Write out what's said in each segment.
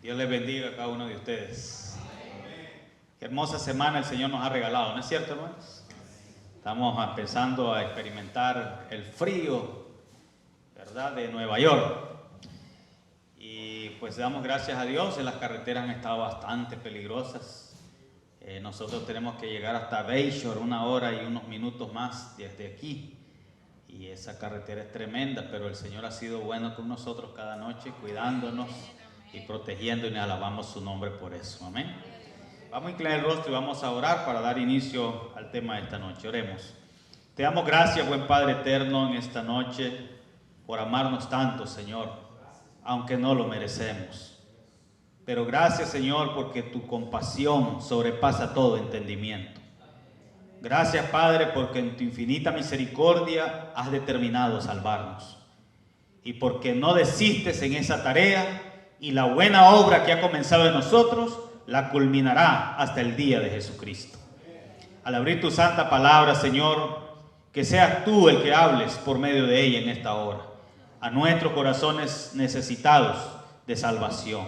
Dios les bendiga a cada uno de ustedes. Qué hermosa semana el Señor nos ha regalado, ¿no es cierto, hermanos? Estamos empezando a experimentar el frío, ¿verdad?, de Nueva York. Y pues damos gracias a Dios. Las carreteras han estado bastante peligrosas. Nosotros tenemos que llegar hasta Bayshore, 1 hora y unos minutos más desde aquí. Y esa carretera es tremenda, pero el Señor ha sido bueno con nosotros cada noche, cuidándonos y protegiendo, y le alabamos su nombre por eso. Amén. Vamos a inclinar el rostro y vamos a orar para dar inicio al tema de esta noche. Oremos. Te damos gracias, buen Padre eterno, en esta noche por amarnos tanto, Señor, aunque no lo merecemos. Pero gracias, Señor, porque tu compasión sobrepasa todo entendimiento. Gracias, Padre, porque en tu infinita misericordia has determinado salvarnos. Y porque no desistes en esa tarea, y la buena obra que ha comenzado en nosotros la culminará hasta el día de Jesucristo. Al abrir tu santa palabra, Señor, que seas tú el que hables por medio de ella en esta hora, a nuestros corazones necesitados de salvación.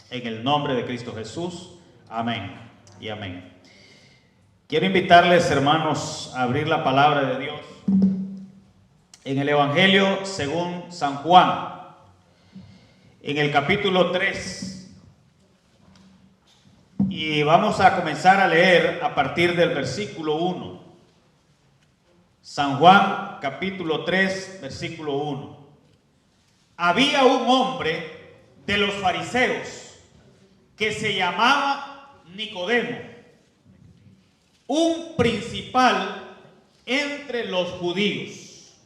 En el nombre de Cristo Jesús, amén y amén. Quiero invitarles, hermanos, a abrir la palabra de Dios en el Evangelio según San Juan, en el capítulo 3. Y vamos a comenzar a leer a partir del versículo 1. San Juan, capítulo 3, versículo 1. Había un hombre de los fariseos que se llamaba Nicodemo, un principal entre los judíos.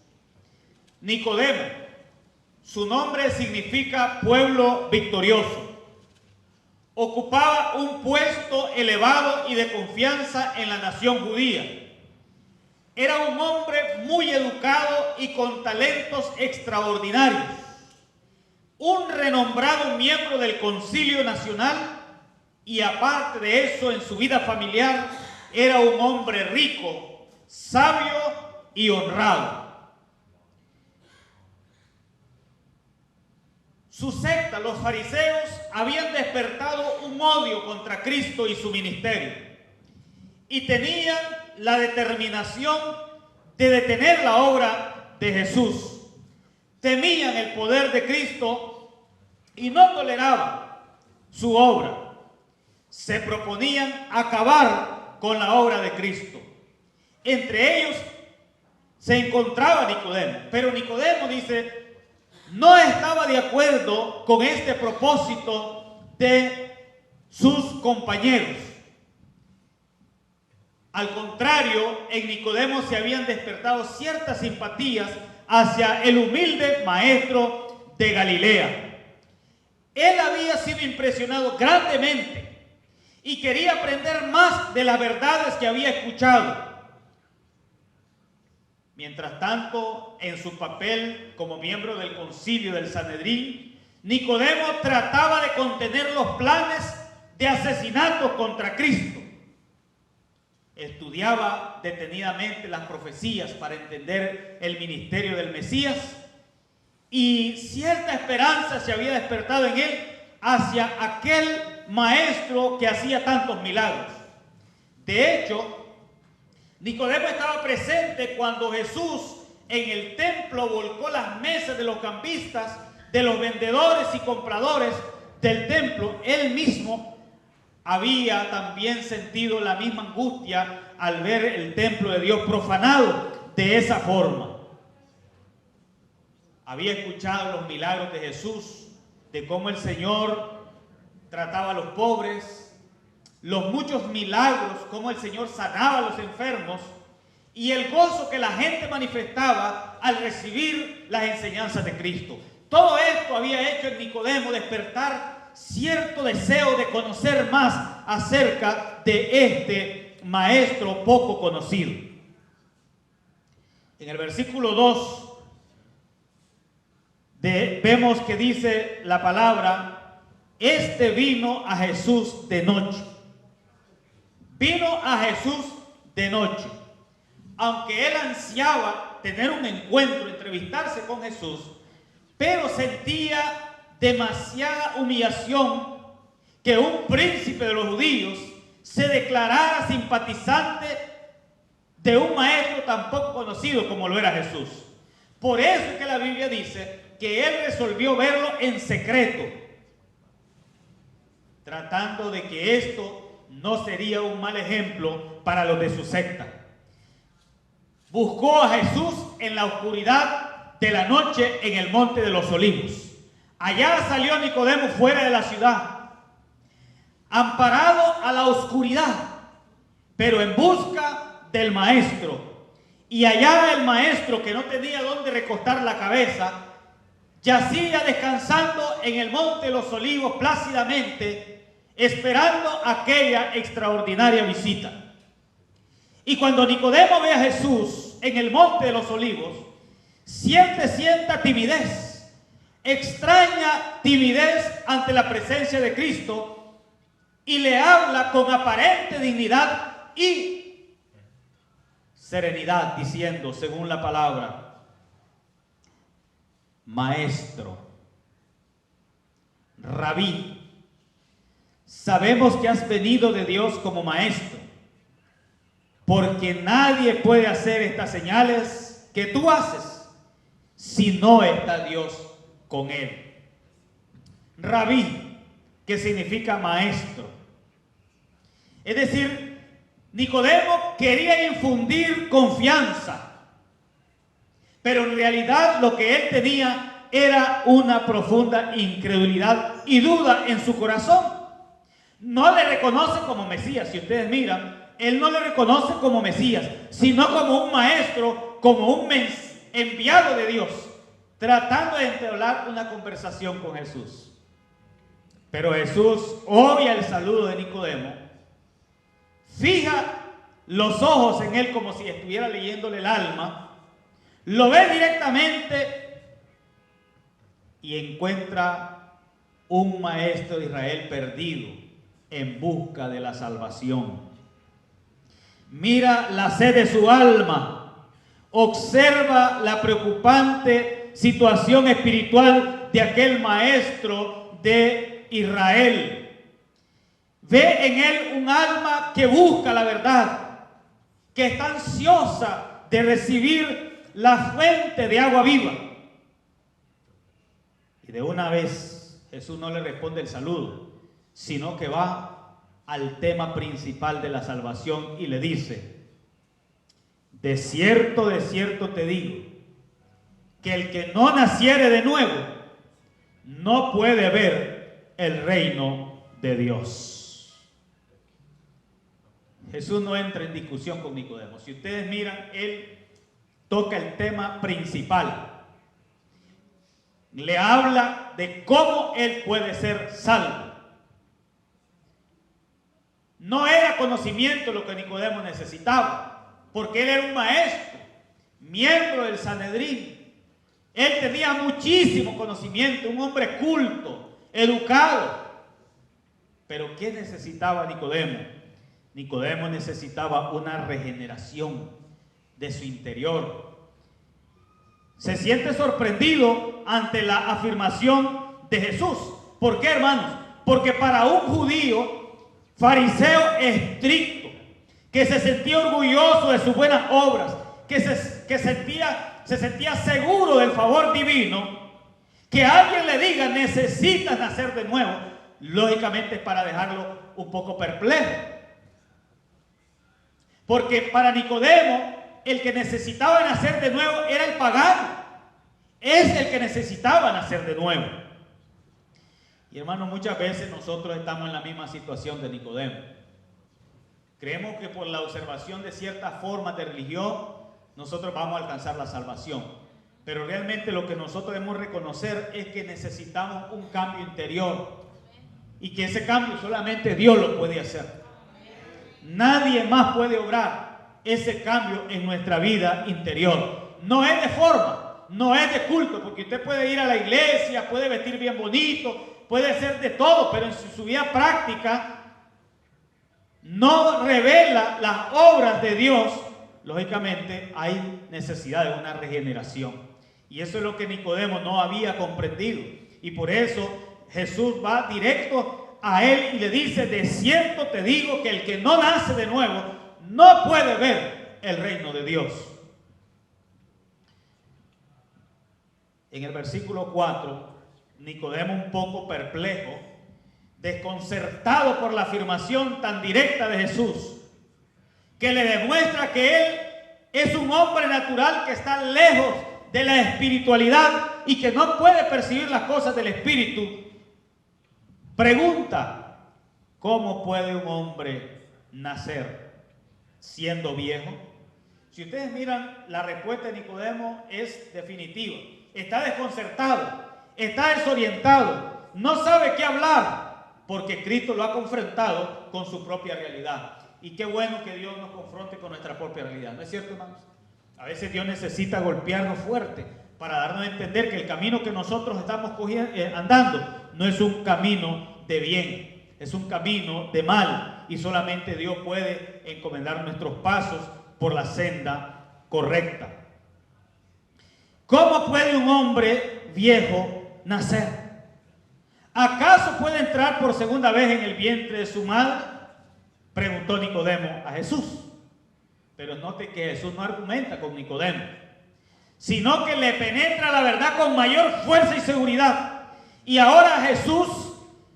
Nicodemo, su nombre significa pueblo victorioso. Ocupaba un puesto elevado y de confianza en la nación judía. Era un hombre muy educado y con talentos extraordinarios. Un renombrado miembro del Concilio Nacional, y aparte de eso, en su vida familiar, era un hombre rico, sabio y honrado. Su secta, los fariseos, habían despertado un odio contra Cristo y su ministerio, y tenían la determinación de detener la obra de Jesús. Temían el poder de Cristo y no toleraban su obra. Se proponían acabar con la obra de Cristo. Entre ellos se encontraba Nicodemo, pero Nicodemo dice, no estaba de acuerdo con este propósito de sus compañeros. Al contrario, en Nicodemo se habían despertado ciertas simpatías hacia el humilde maestro de Galilea. Él había sido impresionado grandemente y quería aprender más de las verdades que había escuchado. Mientras tanto, en su papel como miembro del concilio del Sanedrín, Nicodemo trataba de contener los planes de asesinato contra Cristo. Estudiaba detenidamente las profecías para entender el ministerio del Mesías, y cierta esperanza se había despertado en él hacia aquel maestro que hacía tantos milagros. De hecho, Nicodemo estaba presente cuando Jesús en el templo volcó las mesas de los cambistas, de los vendedores y compradores del templo. Él mismo había también sentido la misma angustia al ver el templo de Dios profanado de esa forma. Había escuchado los milagros de Jesús, de cómo el Señor trataba a los pobres, los muchos milagros, cómo el Señor sanaba a los enfermos, y el gozo que la gente manifestaba al recibir las enseñanzas de Cristo. Todo esto había hecho en Nicodemo despertar cierto deseo de conocer más acerca de este maestro poco conocido. En el versículo 2 vemos que dice la palabra: este vino a Jesús de noche. Vino a Jesús de noche. Aunque él ansiaba tener un encuentro, entrevistarse con Jesús, pero sentía demasiada humillación que un príncipe de los judíos se declarara simpatizante de un maestro tan poco conocido como lo era Jesús. Por eso es que la Biblia dice que él resolvió verlo en secreto, tratando de que esto no sería un mal ejemplo para los de su secta. Buscó a Jesús en la oscuridad de la noche en el monte de los Olivos. Allá salió Nicodemo fuera de la ciudad, amparado a la oscuridad, pero en busca del maestro. Y allá el maestro, que no tenía dónde recostar la cabeza, yacía descansando en el monte de los Olivos plácidamente, esperando aquella extraordinaria visita. Y cuando Nicodemo ve a Jesús en el monte de los Olivos, siente cierta timidez, extraña timidez ante la presencia de Cristo, y le habla con aparente dignidad y serenidad, diciendo, según la palabra: Maestro, Rabí, sabemos que has venido de Dios como maestro, porque nadie puede hacer estas señales que tú haces si no está Dios con él. Rabí, que significa maestro. Es decir, Nicodemo quería infundir confianza, pero en realidad lo que él tenía era una profunda incredulidad y duda en su corazón. No le reconoce como Mesías. Si ustedes miran, él no le reconoce como Mesías, sino como un maestro, como un enviado de Dios, tratando de entablar una conversación con Jesús. Pero Jesús obvia el saludo de Nicodemo, fija los ojos en él como si estuviera leyéndole el alma, lo ve directamente y encuentra un maestro de Israel perdido en busca de la salvación. Mira la sed de su alma, observa la preocupante situación espiritual de aquel maestro de Israel. Ve en él un alma que busca la verdad, que está ansiosa de recibir la fuente de agua viva. Y de una vez Jesús no le responde el saludo, sino que va al tema principal de la salvación y le dice: de cierto te digo, que el que no naciere de nuevo no puede ver el reino de Dios. Jesús no entra en discusión con Nicodemo. Si ustedes miran, él toca el tema principal. Le habla de cómo él puede ser salvo. No era conocimiento lo que Nicodemo necesitaba, porque él era un maestro, miembro del Sanedrín. Él tenía muchísimo conocimiento, un hombre culto, educado. Pero ¿qué necesitaba Nicodemo? Nicodemo necesitaba una regeneración de su interior. Se siente sorprendido ante la afirmación de Jesús. ¿Por qué, hermanos? Porque para un judío fariseo estricto, que se sentía orgulloso de sus buenas obras, que se sentía seguro del favor divino, que alguien le diga necesitas nacer de nuevo, lógicamente es para dejarlo un poco perplejo. Porque para Nicodemo, el que necesitaba nacer de nuevo era el pagano. Es el que necesitaba nacer de nuevo. Y hermanos, muchas veces nosotros estamos en la misma situación de Nicodemo. Creemos que por la observación de ciertas formas de religión, nosotros vamos a alcanzar la salvación. Pero realmente lo que nosotros debemos reconocer es que necesitamos un cambio interior. Y que ese cambio solamente Dios lo puede hacer. Nadie más puede obrar ese cambio en nuestra vida interior. No es de forma, no es de culto, porque usted puede ir a la iglesia, puede vestir bien bonito, puede ser de todo, pero en su vida práctica no revela las obras de Dios. Lógicamente hay necesidad de una regeneración. Y eso es lo que Nicodemo no había comprendido. Y por eso Jesús va directo a él y le dice: de cierto te digo que el que no nace de nuevo no puede ver el reino de Dios. En el versículo 4, Nicodemo, un poco perplejo, desconcertado por la afirmación tan directa de Jesús, que le demuestra que él es un hombre natural que está lejos de la espiritualidad y que no puede percibir las cosas del espíritu, pregunta: ¿cómo puede un hombre nacer siendo viejo? Si ustedes miran, la respuesta de Nicodemo es definitiva. Está desconcertado, está desorientado, no sabe qué hablar, porque Cristo lo ha confrontado con su propia realidad. Y qué bueno que Dios nos confronte con nuestra propia realidad, ¿no es cierto, hermanos? A veces Dios necesita golpearnos fuerte para darnos a entender que el camino que nosotros estamos andando no es un camino de bien, es un camino de mal, y solamente Dios puede encomendar nuestros pasos por la senda correcta. ¿Cómo puede un hombre viejo nacer? ¿Acaso puede entrar por segunda vez en el vientre de su madre?, preguntó Nicodemo a Jesús. Pero note que Jesús no argumenta con Nicodemo, sino que le penetra la verdad con mayor fuerza y seguridad. Y ahora Jesús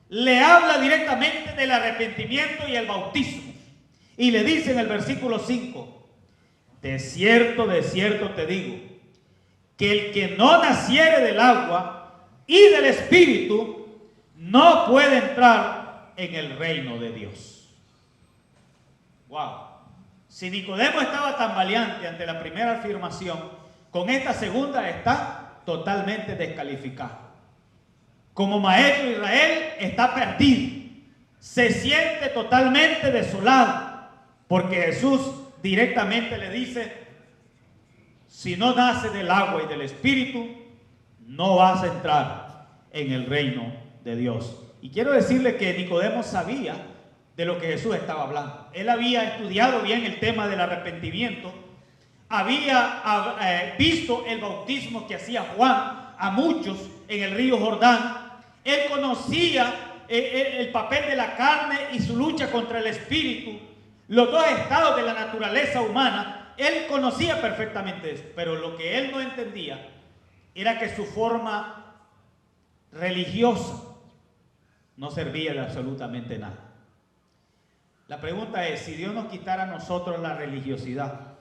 le habla directamente del arrepentimiento y el bautismo. Y le dice en el versículo 5: de cierto te digo, que el que no naciere del agua y del Espíritu no puede entrar en el reino de Dios. Wow. Si Nicodemo estaba tambaleante ante la primera afirmación, con esta segunda está totalmente descalificado. Como maestro de Israel está perdido, se siente totalmente desolado, porque Jesús directamente le dice: si no nace del agua y del Espíritu, no vas a entrar en el reino de Dios. Y quiero decirle que Nicodemo sabía de lo que Jesús estaba hablando. Él había estudiado bien el tema del arrepentimiento, había visto el bautismo que hacía Juan a muchos en el río Jordán. Él conocía el papel de la carne y su lucha contra el espíritu, los dos estados de la naturaleza humana. Él conocía perfectamente eso, pero lo que él no entendía era que su forma religiosa no servía de absolutamente nada. La pregunta es: si Dios nos quitara a nosotros la religiosidad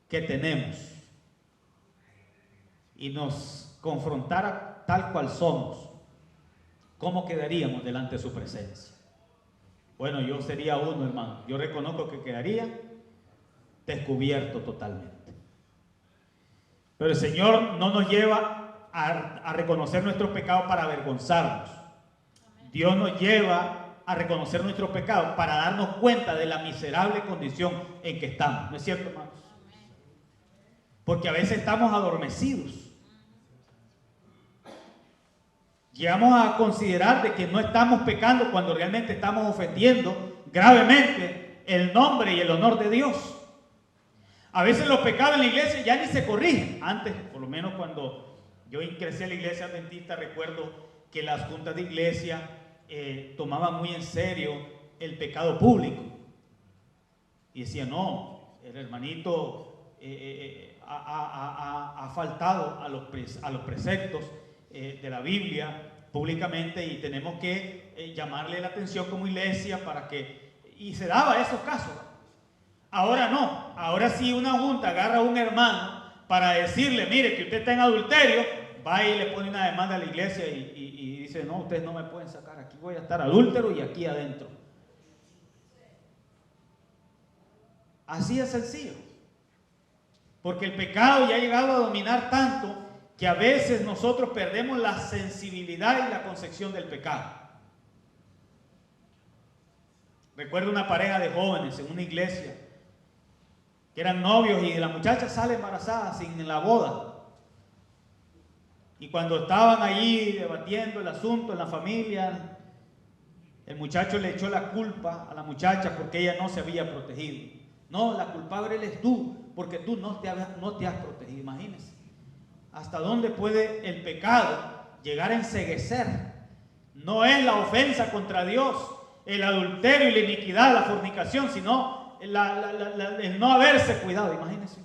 que tenemos y nos confrontara tal cual somos, ¿cómo quedaríamos delante de su presencia? Bueno, yo sería uno, hermano. Yo reconozco que quedaría descubierto totalmente. Pero el Señor no nos lleva a reconocer nuestros pecados para avergonzarnos. Dios nos lleva a reconocer nuestros pecados para darnos cuenta de la miserable condición en que estamos. ¿No es cierto, hermanos? Porque a veces estamos adormecidos. Llegamos a considerar de que no estamos pecando cuando realmente estamos ofendiendo gravemente el nombre y el honor de Dios. A veces los pecados en la iglesia ya ni se corrigen. Antes, por lo menos cuando yo ingresé a la iglesia adventista, recuerdo que las juntas de iglesia tomaban muy en serio el pecado público. Y decían: no, el hermanito ha faltado a los preceptos de la Biblia públicamente, y tenemos que llamarle la atención como iglesia para que... Y se daba esos casos. Ahora no. Ahora sí una junta agarra a un hermano para decirle: mire, que usted está en adulterio, va y le pone una demanda a la iglesia y dice: no, ustedes no me pueden sacar, aquí voy a estar adúltero y aquí adentro. Así es sencillo. Porque el pecado ya ha llegado a dominar tanto que a veces nosotros perdemos la sensibilidad y la concepción del pecado. Recuerdo una pareja de jóvenes en una iglesia que eran novios, y la muchacha sale embarazada sin la boda. Y cuando estaban allí debatiendo el asunto en la familia, el muchacho le echó la culpa a la muchacha porque ella no se había protegido. No, la culpable eres tú, porque tú no te has protegido. Imagínense hasta dónde puede el pecado llegar a enceguecer No es la ofensa contra Dios, el adulterio y la iniquidad, la fornicación, sino el no haberse cuidado. Imagínense.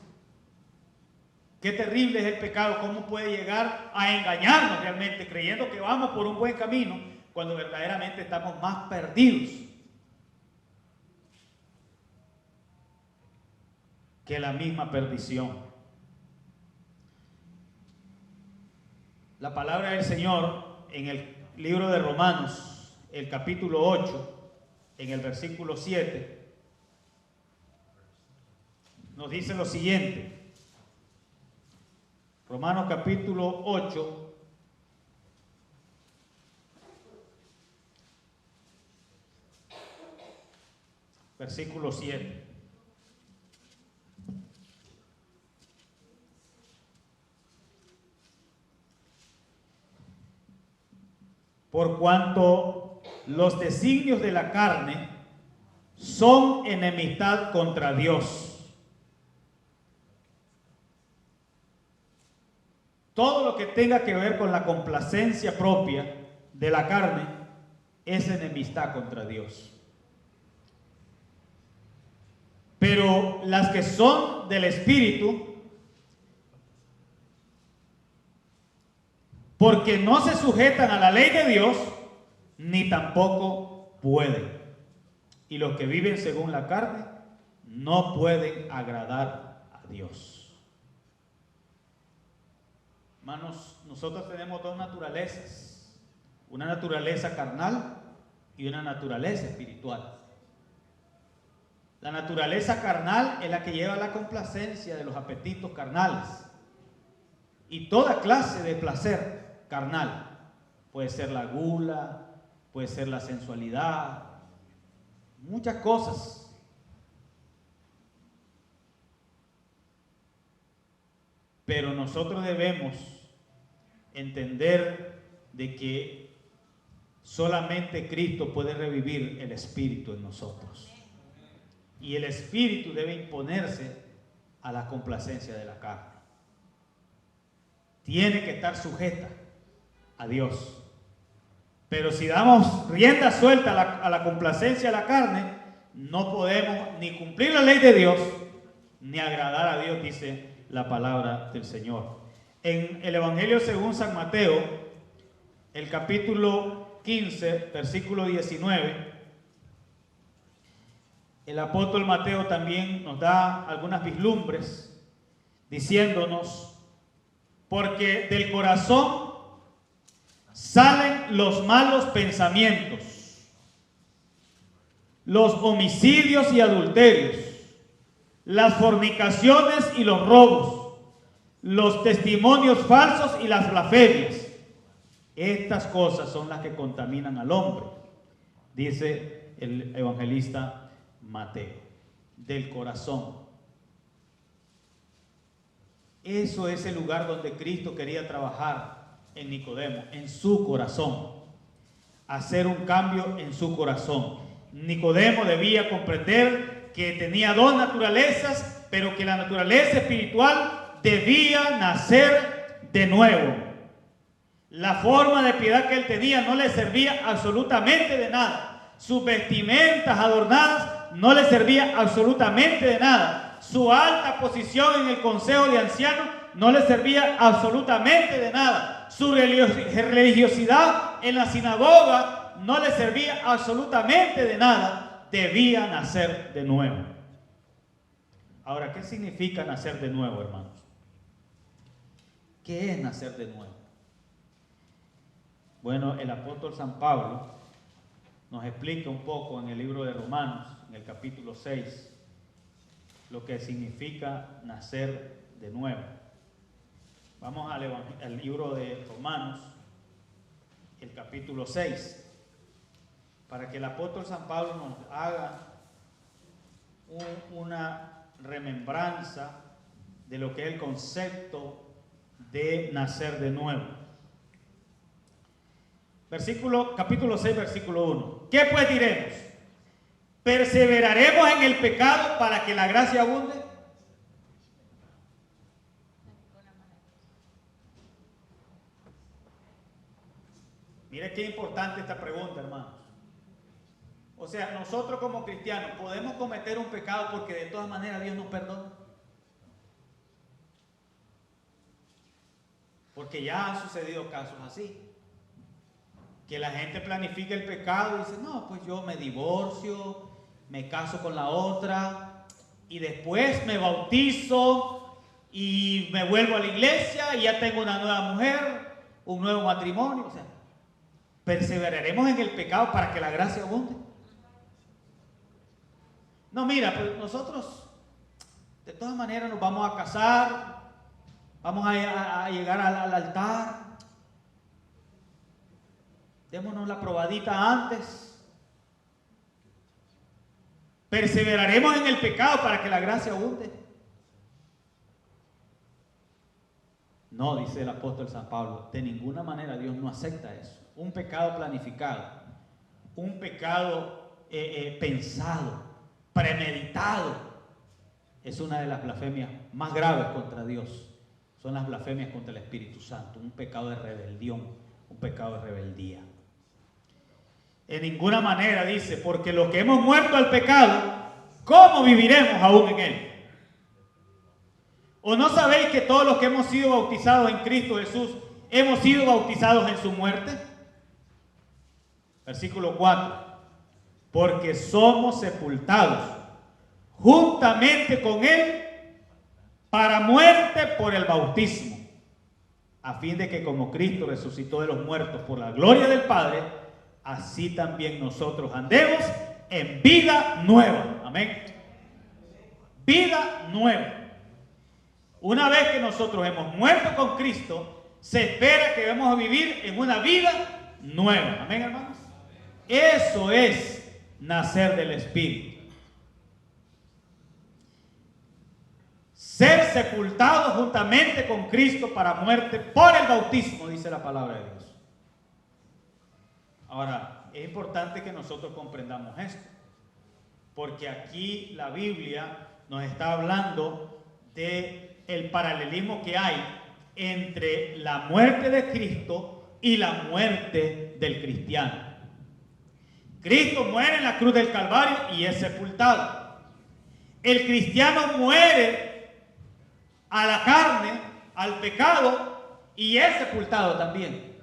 Qué terrible es el pecado, cómo puede llegar a engañarnos realmente, creyendo que vamos por un buen camino, cuando verdaderamente estamos más perdidos que la misma perdición. La palabra del Señor en el libro de Romanos, el capítulo 8, en el versículo 7, nos dice lo siguiente. Romanos capítulo 8, versículo 7. Por cuanto los designios de la carne son enemistad contra Dios. Todo lo que tenga que ver con la complacencia propia de la carne es enemistad contra Dios. Pero las que son del Espíritu, porque no se sujetan a la ley de Dios, ni tampoco pueden. Y los que viven según la carne no pueden agradar a Dios. Hermanos, nosotros tenemos dos naturalezas, una naturaleza carnal y una naturaleza espiritual. La naturaleza carnal es la que lleva a la complacencia de los apetitos carnales y toda clase de placer carnal. Puede ser la gula, puede ser la sensualidad, muchas cosas. Pero nosotros debemos entender de que solamente Cristo puede revivir el espíritu en nosotros. Y el espíritu debe imponerse a la complacencia de la carne. Tiene que estar sujeta a Dios. Pero si damos rienda suelta a la complacencia de la carne, no podemos ni cumplir la ley de Dios, ni agradar a Dios, dice la palabra del Señor. En el Evangelio según San Mateo, el capítulo 15, versículo 19, el apóstol Mateo también nos da algunas vislumbres diciéndonos: porque del corazón salen los malos pensamientos, los homicidios y adulterios, las fornicaciones y los robos, los testimonios falsos y las blasfemias. Estas cosas son las que contaminan al hombre, dice el evangelista Mateo. Del corazón. Eso es el lugar donde Cristo quería trabajar en Nicodemo, en su corazón, hacer un cambio en su corazón. Nicodemo debía comprender que tenía dos naturalezas, pero que la naturaleza espiritual debía nacer de nuevo. La forma de piedad que él tenía no le servía absolutamente de nada. Sus vestimentas adornadas no le servía absolutamente de nada. Su alta posición en el consejo de ancianos no le servía absolutamente de nada. Su religiosidad en la sinagoga no le servía absolutamente de nada. Debía nacer de nuevo. Ahora, ¿qué significa nacer de nuevo, hermanos? ¿Qué es nacer de nuevo? Bueno, el apóstol San Pablo nos explica un poco en el libro de Romanos, en el capítulo 6, lo que significa nacer de nuevo. Vamos al libro de Romanos, el capítulo 6, para que el apóstol San Pablo nos haga una remembranza de lo que es el concepto de nacer de nuevo. Capítulo 6, versículo 1. ¿Qué pues diremos? ¿Perseveraremos en el pecado para que la gracia abunde? Mire qué importante esta pregunta, hermanos. O sea, nosotros como cristianos podemos cometer un pecado porque de todas maneras Dios nos perdona. Porque ya han sucedido casos así. Que la gente planifica el pecado y dice, no, pues yo me divorcio, me caso con la otra y después me bautizo y me vuelvo a la iglesia y ya tengo una nueva mujer, un nuevo matrimonio. O sea, perseveraremos en el pecado para que la gracia abunde. No, mira, pues nosotros de todas maneras nos vamos a casar, vamos a llegar al altar, démonos la probadita antes, perseveraremos en el pecado para que la gracia abunde. No, dice el apóstol San Pablo, de ninguna manera Dios no acepta eso. Un pecado planificado, un pecado pensado, premeditado, es una de las blasfemias más graves contra Dios. Son las blasfemias contra el Espíritu Santo, un pecado de rebelión, un pecado de rebeldía. En ninguna manera dice, porque los que hemos muerto al pecado, ¿cómo viviremos aún en él? ¿O no sabéis que todos los que hemos sido bautizados en Cristo Jesús, hemos sido bautizados en su muerte? Versículo 4. Porque somos sepultados juntamente con él para muerte por el bautismo, a fin de que como Cristo resucitó de los muertos por la gloria del Padre, así también nosotros andemos en vida nueva. Amén. Vida nueva. Una vez que nosotros hemos muerto con Cristo, se espera que vamos a vivir en una vida nueva. Amén, hermanos. Eso es nacer del Espíritu. Ser sepultados juntamente con Cristo para muerte por el bautismo, dice la palabra de Dios. Ahora, es importante que nosotros comprendamos esto, porque aquí la Biblia nos está hablando de el paralelismo que hay entre la muerte de Cristo y la muerte del cristiano. Cristo muere en la cruz del Calvario y es sepultado. El cristiano muere a la carne, al pecado, y es sepultado también.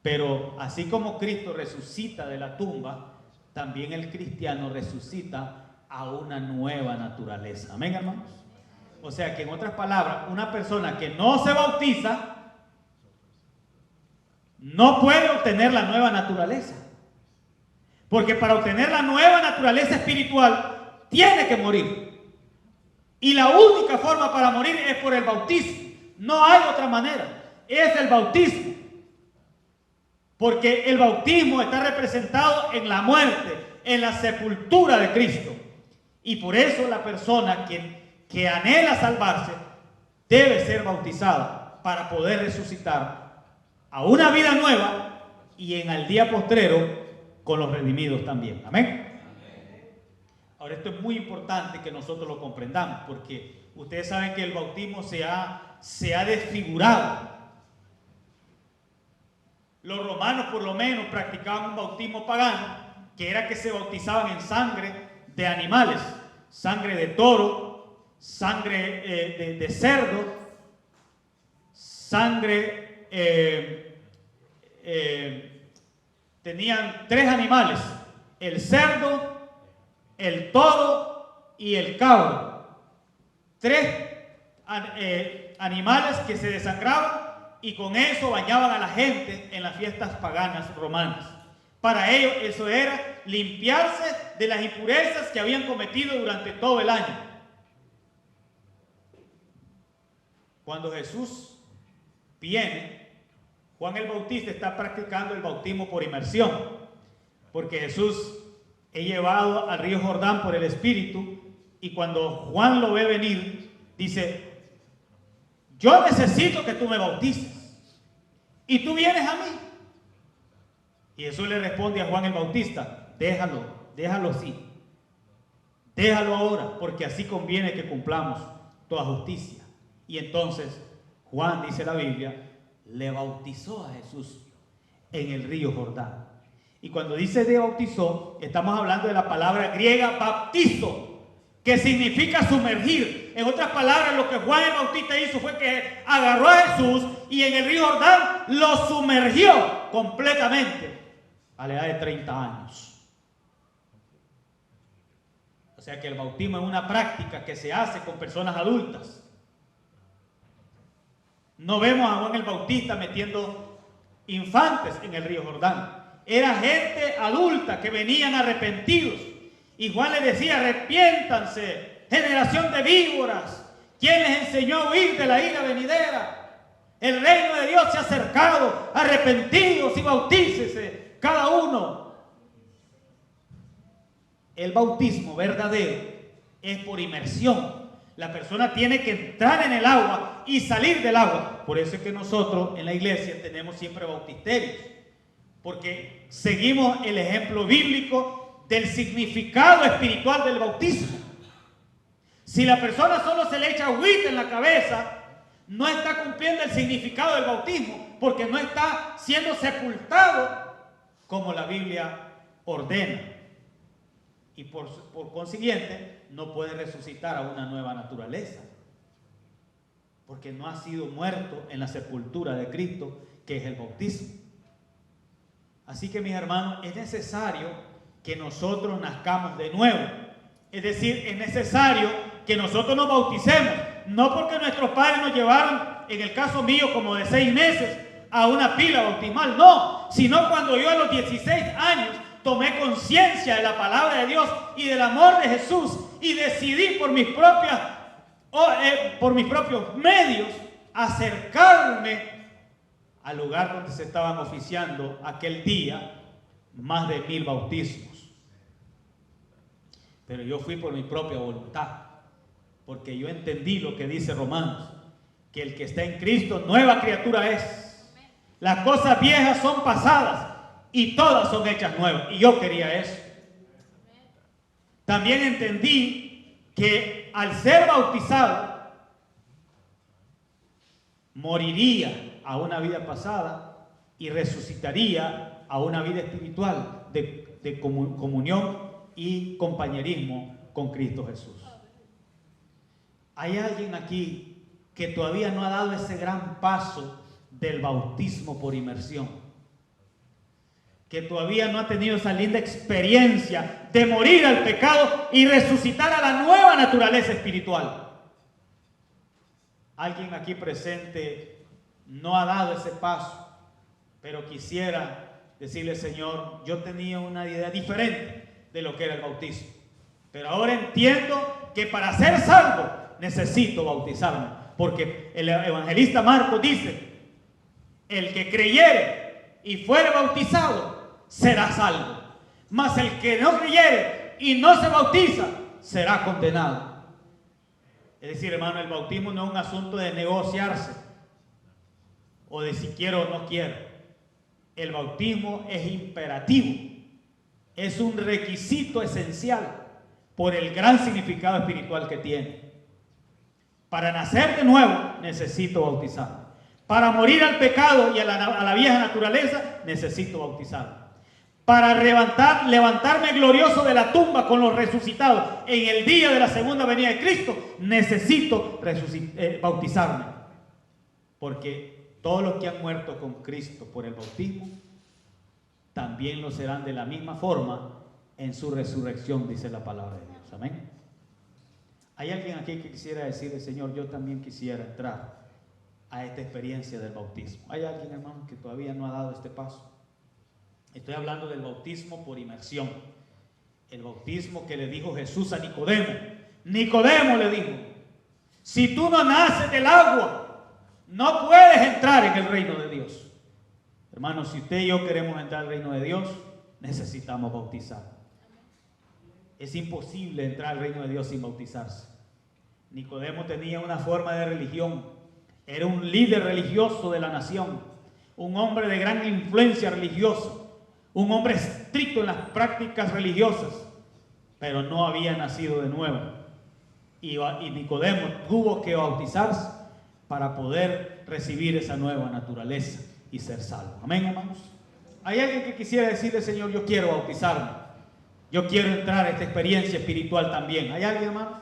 Pero así como Cristo resucita de la tumba, también el cristiano resucita a una nueva naturaleza. Amén, hermanos. O sea que en otras palabras, una persona que no se bautiza no puede obtener la nueva naturaleza. Porque para obtener la nueva naturaleza espiritual tiene que morir. Y la única forma para morir es por el bautismo. No hay otra manera. Es el bautismo. Porque el bautismo está representado en la muerte, en la sepultura de Cristo. Y por eso la persona que anhela salvarse debe ser bautizada para poder resucitar a una vida nueva y en el día postrero con los redimidos también. Amén. Ahora, esto es muy importante que nosotros lo comprendamos, porque ustedes saben que el bautismo se ha desfigurado. Los romanos por lo menos practicaban un bautismo pagano, que era que se bautizaban en sangre de animales, sangre de toro, sangre de cerdo, sangre, tenían 3 animales, el cerdo, el toro y el cabro. 3 animales que se desangraban y con eso bañaban a la gente en las fiestas paganas romanas. Para ellos eso era limpiarse de las impurezas que habían cometido durante todo el año. Cuando Jesús viene, Juan el Bautista está practicando el bautismo por inmersión, porque Jesús es llevado al río Jordán por el Espíritu, y cuando Juan lo ve venir, dice: yo necesito que tú me bautices, y tú vienes a mí. Y Jesús le responde a Juan el Bautista: déjalo así, déjalo ahora, porque así conviene que cumplamos toda justicia. Y entonces Juan, dice la Biblia, le bautizó a Jesús en el río Jordán. Y cuando dice de bautizó, estamos hablando de la palabra griega baptizo, que significa sumergir. En otras palabras, lo que Juan el Bautista hizo fue que agarró a Jesús y en el río Jordán lo sumergió completamente a la edad de 30 años. O sea que el bautismo es una práctica que se hace con personas adultas. No vemos a Juan el Bautista metiendo infantes en el río Jordán. Era gente adulta que venían arrepentidos. Y Juan les decía: arrepiéntanse, generación de víboras. ¿Quién les enseñó a huir de la ira venidera? El reino de Dios se ha acercado. Arrepentidos y bautícese cada uno. El bautismo verdadero es por inmersión. La persona tiene que entrar en el agua y salir del agua. Por eso es que nosotros en la iglesia tenemos siempre bautisterios, porque seguimos el ejemplo bíblico del significado espiritual del bautismo. Si la persona solo se le echa agüita en la cabeza, no está cumpliendo el significado del bautismo, porque no está siendo sepultado como la Biblia ordena. Y por consiguiente no puede resucitar a una nueva naturaleza, porque no ha sido muerto en la sepultura de Cristo, que es el bautismo. Así que, mis hermanos, es necesario que nosotros nazcamos de nuevo. Es decir, es necesario que nosotros nos bauticemos, no porque nuestros padres nos llevaron, en el caso mío, como de 6 meses, a una pila bautismal, no, sino cuando yo a los 16 años tomé conciencia de la palabra de Dios y del amor de Jesús y decidí por mis propios medios acercarme al lugar donde se estaban oficiando aquel día más de 1000 bautismos. Pero yo fui por mi propia voluntad, porque yo entendí lo que dice Romanos, que el que está en Cristo nueva criatura es. Las cosas viejas son pasadas y todas son hechas nuevas. Y yo quería eso. También entendí que al ser bautizado, moriría a una vida pasada y resucitaría a una vida espiritual de comunión y compañerismo con Cristo Jesús. Hay alguien aquí que todavía no ha dado ese gran paso del bautismo por inmersión, que todavía no ha tenido esa linda experiencia de morir al pecado y resucitar a la nueva naturaleza espiritual. Alguien aquí presente no ha dado ese paso, pero quisiera decirle: Señor, yo tenía una idea diferente de lo que era el bautismo, pero ahora entiendo que para ser salvo necesito bautizarme, porque el evangelista Marcos dice: el que creyere y fuere bautizado será salvo, mas el que no creyere y no se bautiza será condenado. Es decir, hermano, el bautismo no es un asunto de negociarse o de si quiero o no quiero. El bautismo es imperativo, es un requisito esencial por el gran significado espiritual que tiene. Para nacer de nuevo necesito bautizarme. Para morir al pecado y a la vieja naturaleza necesito bautizarme. Para levantarme glorioso de la tumba con los resucitados en el día de la segunda venida de Cristo, necesito bautizarme. Porque todos los que han muerto con Cristo por el bautismo, también lo serán de la misma forma en su resurrección, dice la palabra de Dios. Amén. ¿Hay alguien aquí que quisiera decirle: Señor, yo también quisiera entrar a esta experiencia del bautismo? ¿Hay alguien, hermano, que todavía no ha dado este paso? Estoy hablando del bautismo por inmersión. El bautismo que le dijo Jesús a Nicodemo. Nicodemo le dijo: si tú no naces del agua, no puedes entrar en el reino de Dios. Hermanos, si usted y yo queremos entrar al reino de Dios, necesitamos bautizar. Es imposible entrar al reino de Dios sin bautizarse. Nicodemo tenía una forma de religión. Era un líder religioso de la nación, un hombre de gran influencia religiosa, un hombre estricto en las prácticas religiosas, pero no había nacido de nuevo. Y Nicodemo tuvo que bautizarse para poder recibir esa nueva naturaleza y ser salvo. Amén, hermanos. ¿Hay alguien que quisiera decirle, Señor, yo quiero bautizarme? Yo quiero entrar a esta experiencia espiritual también. ¿Hay alguien, hermano?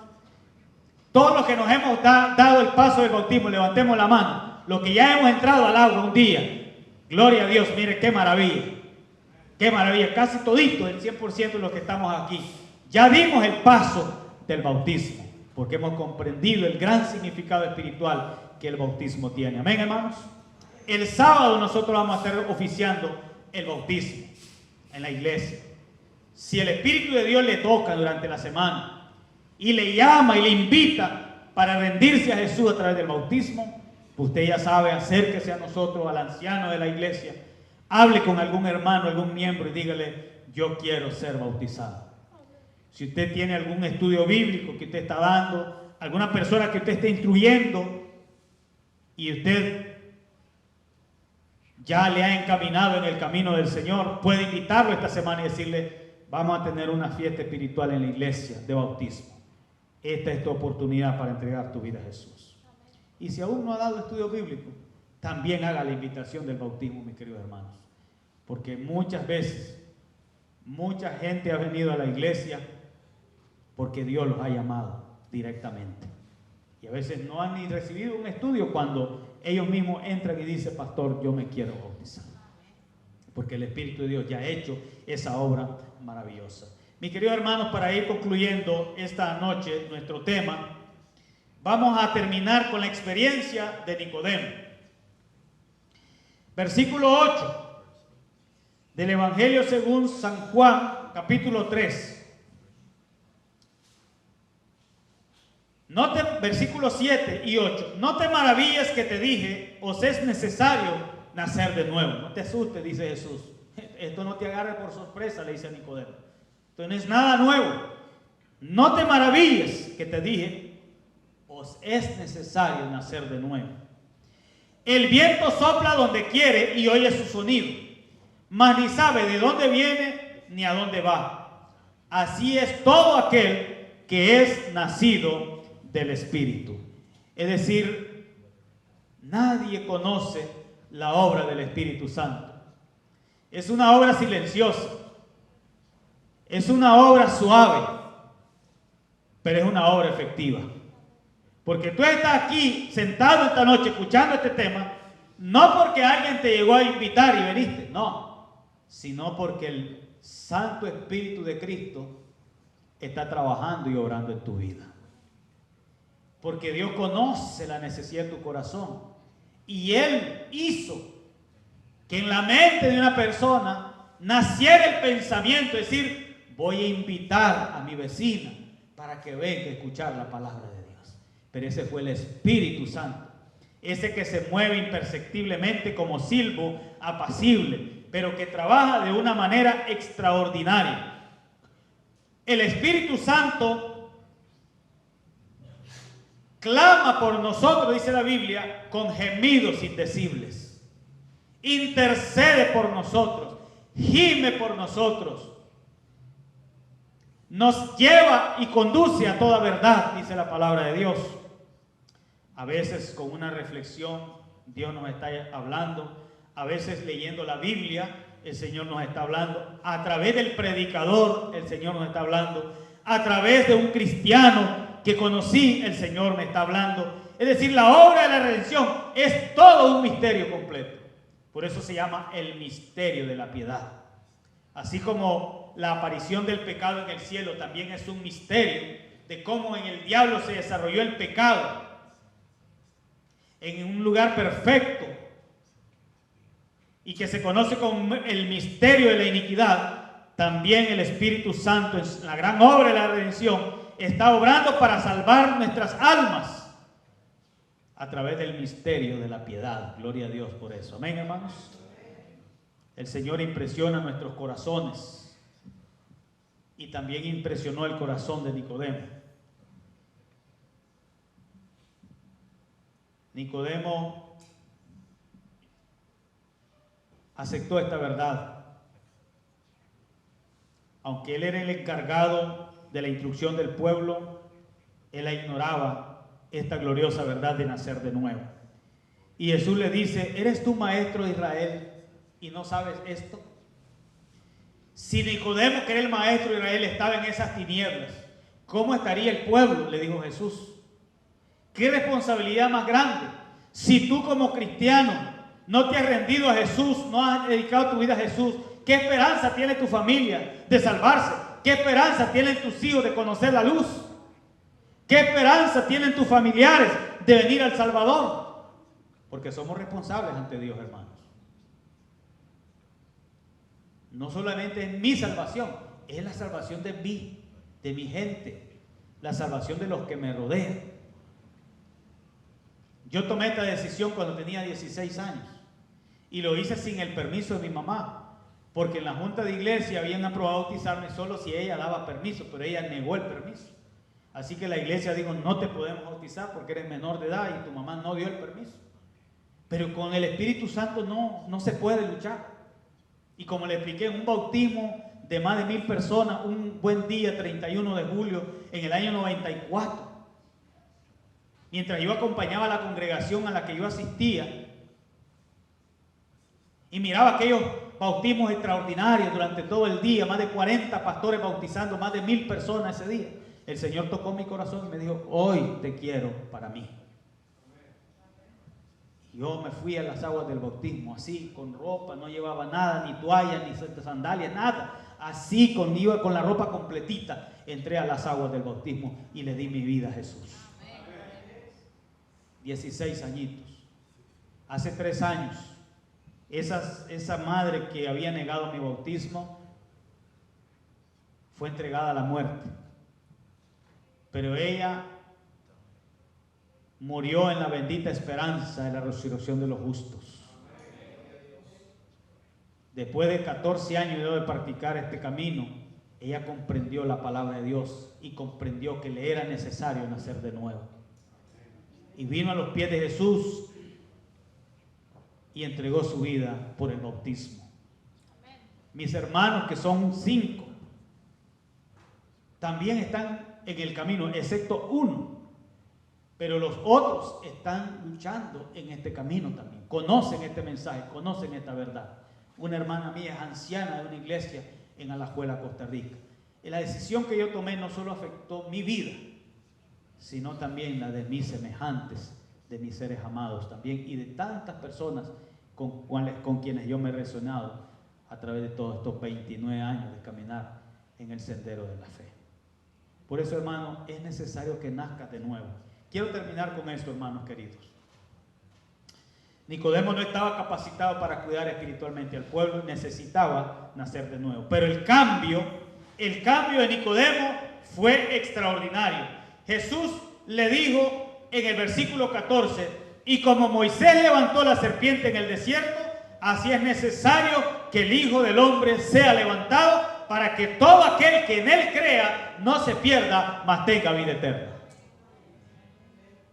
Todos los que nos hemos dado el paso del bautismo, levantemos la mano. Los que ya hemos entrado al agua un día. Gloria a Dios, mire qué maravilla. Qué maravilla. Casi todito, el 100% de los que estamos aquí. Ya dimos el paso del bautismo. Porque hemos comprendido el gran significado espiritual que el bautismo tiene. Amén, hermanos. El sábado nosotros vamos a estar oficiando el bautismo en la iglesia. Si el Espíritu de Dios le toca durante la semana y le llama y le invita para rendirse a Jesús a través del bautismo, usted ya sabe, acérquese a nosotros, al anciano de la iglesia, hable con algún hermano, algún miembro y dígale, yo quiero ser bautizado. Si usted tiene algún estudio bíblico que usted está dando, alguna persona que usted esté instruyendo y usted ya le ha encaminado en el camino del Señor, puede invitarlo esta semana y decirle, vamos a tener una fiesta espiritual en la iglesia de bautismo. Esta es tu oportunidad para entregar tu vida a Jesús. Y si aún no ha dado estudio bíblico, también haga la invitación del bautismo, mis queridos hermanos. Porque muchas veces, mucha gente ha venido a la iglesia porque Dios los ha llamado directamente. Y a veces no han ni recibido un estudio cuando ellos mismos entran y dicen, pastor, yo me quiero bautizar. Porque el Espíritu de Dios ya ha hecho esa obra maravillosa. Mis queridos hermanos, para ir concluyendo esta noche nuestro tema, vamos a terminar con la experiencia de Nicodemo. Versículo 8 del Evangelio según San Juan, capítulo 3. Versículos 7 y 8. No te maravilles que te dije, os es necesario nacer de nuevo. No te asustes, dice Jesús. Esto no te agarre por sorpresa, le dice a Nicodemo. Esto no es nada nuevo. No te maravilles que te dije, os es necesario nacer de nuevo. El viento sopla donde quiere y oye su sonido, mas ni sabe de dónde viene ni a dónde va. Así es todo aquel que es nacido del Espíritu. Es decir, nadie conoce la obra del Espíritu Santo. Es una obra silenciosa, es una obra suave, pero es una obra efectiva. Porque tú estás aquí sentado esta noche escuchando este tema, no porque alguien te llegó a invitar y viniste, no, sino porque el Santo Espíritu de Cristo está trabajando y obrando en tu vida. Porque Dios conoce la necesidad de tu corazón y Él hizo que en la mente de una persona naciera el pensamiento, es decir, voy a invitar a mi vecina para que venga a escuchar la palabra de Dios. Pero ese fue el Espíritu Santo, ese que se mueve imperceptiblemente como silbo apacible, pero que trabaja de una manera extraordinaria. El Espíritu Santo clama por nosotros, dice la Biblia, con gemidos indecibles. Intercede por nosotros, gime por nosotros, nos lleva y conduce a toda verdad, dice la palabra de Dios. A veces con una reflexión Dios nos está hablando, a veces leyendo la Biblia el Señor nos está hablando, a través del predicador el Señor nos está hablando, a través de un cristiano que conocí el Señor me está hablando. Es decir, la obra de la redención es todo un misterio completo. Por eso se llama el misterio de la piedad. Así como la aparición del pecado en el cielo también es un misterio de cómo en el diablo se desarrolló el pecado en un lugar perfecto y que se conoce como el misterio de la iniquidad, también el Espíritu Santo en la gran obra de la redención está obrando para salvar nuestras almas a través del misterio de la piedad. Gloria a Dios por eso. Amén, hermanos. El Señor impresiona nuestros corazones y también impresionó el corazón de Nicodemo. Nicodemo aceptó esta verdad. Aunque él era el encargado de la instrucción del pueblo, él la ignoraba, esta gloriosa verdad de nacer de nuevo. Y Jesús le dice, ¿eres tú maestro de Israel y no sabes esto? Si Nicodemo, que era el maestro de Israel, estaba en esas tinieblas, ¿cómo estaría el pueblo? Le dijo Jesús. ¿Qué responsabilidad más grande? Si tú como cristiano no te has rendido a Jesús, no has dedicado tu vida a Jesús, ¿qué esperanza tiene tu familia de salvarse? ¿Qué esperanza tienen tus hijos de conocer la luz? ¿Qué esperanza tienen tus familiares de venir al Salvador? Porque somos responsables ante Dios, hermanos. No solamente es mi salvación, es la salvación de mi gente, la salvación de los que me rodean. Yo tomé esta decisión cuando tenía 16 años y lo hice sin el permiso de mi mamá, porque en la junta de iglesia habían aprobado bautizarme solo si ella daba permiso, pero ella negó el permiso. Así que la iglesia dijo, no te podemos bautizar porque eres menor de edad y tu mamá no dio el permiso. Pero con el Espíritu Santo no se puede luchar. Y como le expliqué, un bautismo de más de 1000 personas, un buen día, 31 de julio, en el año 94. Mientras yo acompañaba a la congregación a la que yo asistía y miraba aquellos bautismos extraordinarios durante todo el día, más de 40 pastores bautizando, más de 1000 personas ese día, el Señor tocó mi corazón y me dijo, hoy te quiero para mí. Yo me fui a las aguas del bautismo, así, con ropa, no llevaba nada, ni toalla, ni sandalias, nada. Así, iba con la ropa completita, entré a las aguas del bautismo y le di mi vida a Jesús. 16 añitos. Hace 3 años, esa madre que había negado mi bautismo fue entregada a la muerte. Pero ella murió en la bendita esperanza de la resurrección de los justos. Después de 14 años de practicar este camino, ella comprendió la palabra de Dios y comprendió que le era necesario nacer de nuevo. Y vino a los pies de Jesús y entregó su vida por el bautismo. Mis hermanos, que son 5, también están en el camino, excepto uno. Pero los otros están luchando en este camino también. Conocen este mensaje, conocen esta verdad. Una hermana mía es anciana de una iglesia en Alajuela, Costa Rica. Y la decisión que yo tomé no solo afectó mi vida, sino también la de mis semejantes, de mis seres amados también, y de tantas personas con quienes yo me he relacionado a través de todos estos 29 años de caminar en el sendero de la fe. Por eso, hermano, es necesario que nazcas de nuevo. Quiero terminar con esto, hermanos queridos. Nicodemo no estaba capacitado para cuidar espiritualmente al pueblo, necesitaba nacer de nuevo. Pero el cambio de Nicodemo fue extraordinario. Jesús le dijo en el versículo 14, y como Moisés levantó la serpiente en el desierto, así es necesario que el Hijo del Hombre sea levantado para que todo aquel que en él crea no se pierda, mas tenga vida eterna.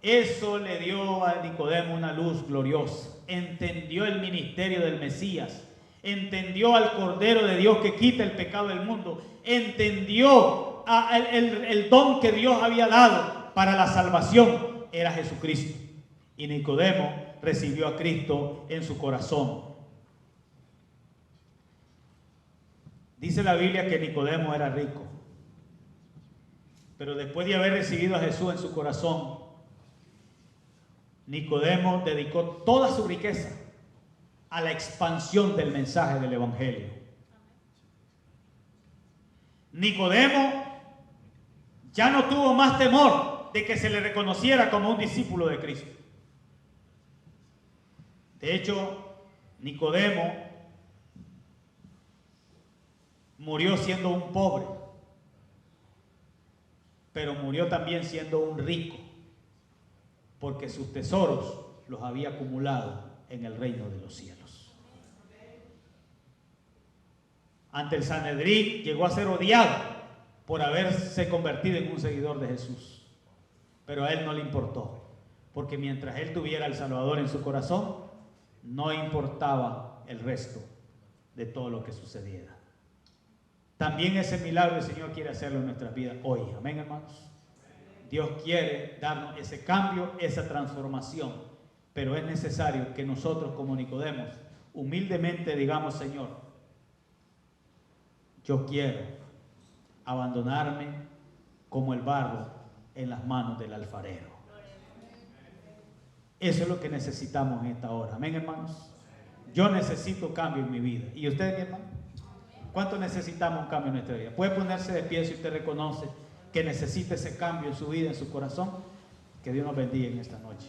Eso le dio a Nicodemo una luz gloriosa. Entendió el ministerio del Mesías. Entendió al Cordero de Dios que quita el pecado del mundo. Entendió el don que Dios había dado para la salvación. Era Jesucristo. Y Nicodemo recibió a Cristo en su corazón. Dice la Biblia que Nicodemo era rico. Pero después de haber recibido a Jesús en su corazón, Nicodemo dedicó toda su riqueza a la expansión del mensaje del Evangelio. Nicodemo ya no tuvo más temor de que se le reconociera como un discípulo de Cristo. De hecho, Nicodemo murió siendo un pobre, pero murió también siendo un rico, porque sus tesoros los había acumulado en el reino de los cielos. Ante el Sanedrín llegó a ser odiado por haberse convertido en un seguidor de Jesús, pero a él no le importó, porque mientras él tuviera al Salvador en su corazón, no importaba el resto de todo lo que sucediera. También ese milagro el Señor quiere hacerlo en nuestras vidas hoy. Amén, hermanos. Dios quiere darnos ese cambio, esa transformación, pero es necesario que nosotros como Nicodemo humildemente digamos: Señor, Yo quiero abandonarme como el barro en las manos del alfarero. Eso es lo que necesitamos en esta hora. Amén, hermanos. Yo necesito cambio en mi vida. ¿Y usted, mi hermano? ¿Cuánto necesitamos un cambio en nuestra vida? Puede ponerse de pie si usted reconoce que necesita ese cambio en su vida, en su corazón. Que Dios nos bendiga en esta noche.